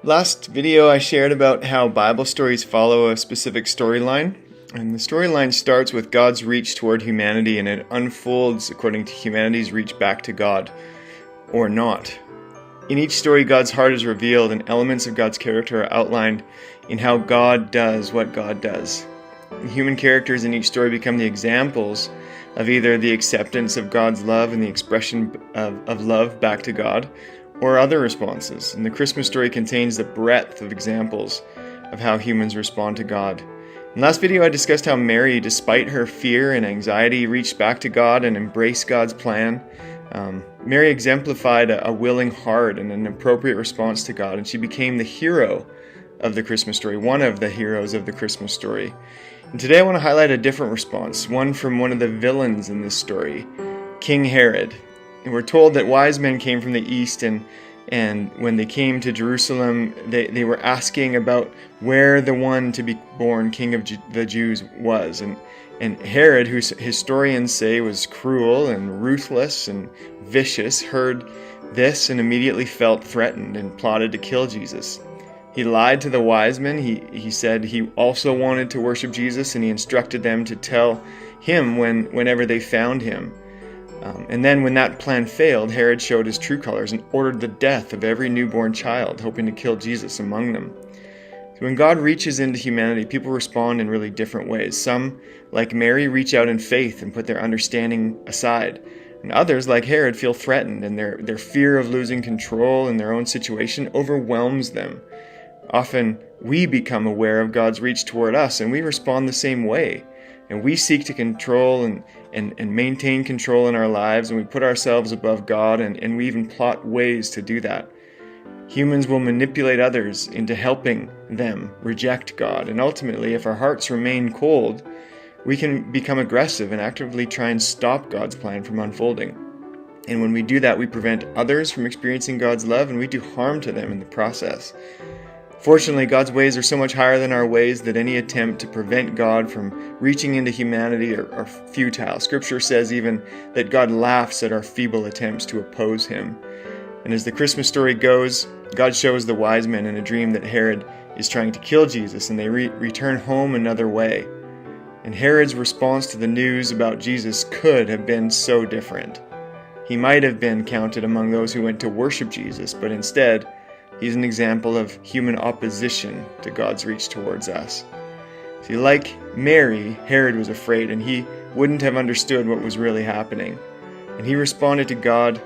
Last video I shared about how Bible stories follow a specific storyline, and the storyline starts with God's reach toward humanity and it unfolds according to humanity's reach back to God, or not. In each story, God's heart is revealed and elements of God's character are outlined in how God does what God does. The human characters in each story become the examples of either the acceptance of God's love and the expression of love back to God, or other responses. And the Christmas story contains the breadth of examples of how humans respond to God. In last video, I discussed how Mary, despite her fear and anxiety, reached back to God and embraced God's plan. Mary exemplified a willing heart and an appropriate response to God, and she became the hero of the Christmas story, one of the heroes of the Christmas story. And today I want to highlight a different response, one from one of the villains in this story, King Herod. And we're told that wise men came from the east, and when they came to Jerusalem, they were asking about where the one to be born king of the Jews was. And Herod, who historians say was cruel and ruthless and vicious, heard this and immediately felt threatened and plotted to kill Jesus. He lied to the wise men. He said he also wanted to worship Jesus, and he instructed them to tell him whenever they found him. And then when that plan failed, Herod showed his true colors and ordered the death of every newborn child, hoping to kill Jesus among them. So when God reaches into humanity, people respond in really different ways. Some, like Mary, reach out in faith and put their understanding aside. And others, like Herod, feel threatened, and their fear of losing control in their own situation overwhelms them. Often, we become aware of God's reach toward us, and we respond the same way. And we seek to control and maintain control in our lives, and we put ourselves above God, and we even plot ways to do that. Humans will manipulate others into helping them reject God, and ultimately, if our hearts remain cold, we can become aggressive and actively try and stop God's plan from unfolding. And when we do that, we prevent others from experiencing God's love, and we do harm to them in the process. Fortunately, God's ways are so much higher than our ways that any attempt to prevent God from reaching into humanity are futile. Scripture says even that God laughs at our feeble attempts to oppose him. And as the Christmas story goes, God shows the wise men in a dream that Herod is trying to kill Jesus, and they return home another way. And Herod's response to the news about Jesus could have been so different. He might have been counted among those who went to worship Jesus, but instead, he's an example of human opposition to God's reach towards us. See, like Mary, Herod was afraid, and he wouldn't have understood what was really happening. And he responded to God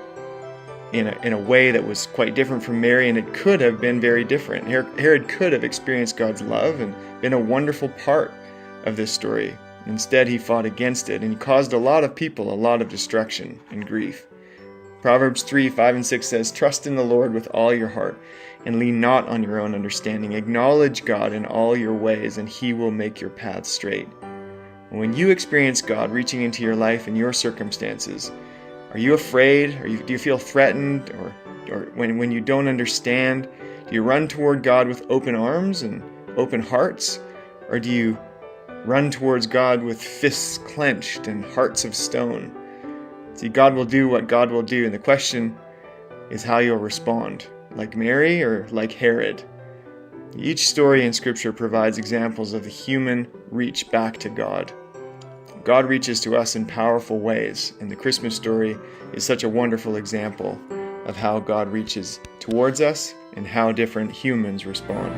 in a way that was quite different from Mary, and it could have been very different. Herod could have experienced God's love and been a wonderful part of this story. Instead, he fought against it, and he caused a lot of people a lot of destruction and grief. Proverbs 3:5-6 says, "Trust in the Lord with all your heart, and lean not on your own understanding. Acknowledge God in all your ways, and he will make your paths straight." When you experience God reaching into your life and your circumstances, are you afraid? Do you feel threatened? Or when you don't understand, do you run toward God with open arms and open hearts? Or do you run towards God with fists clenched and hearts of stone? See, God will do what God will do, and the question is how you'll respond, like Mary or like Herod. Each story in Scripture provides examples of the human reach back to God. God reaches to us in powerful ways, and the Christmas story is such a wonderful example of how God reaches towards us and how different humans respond.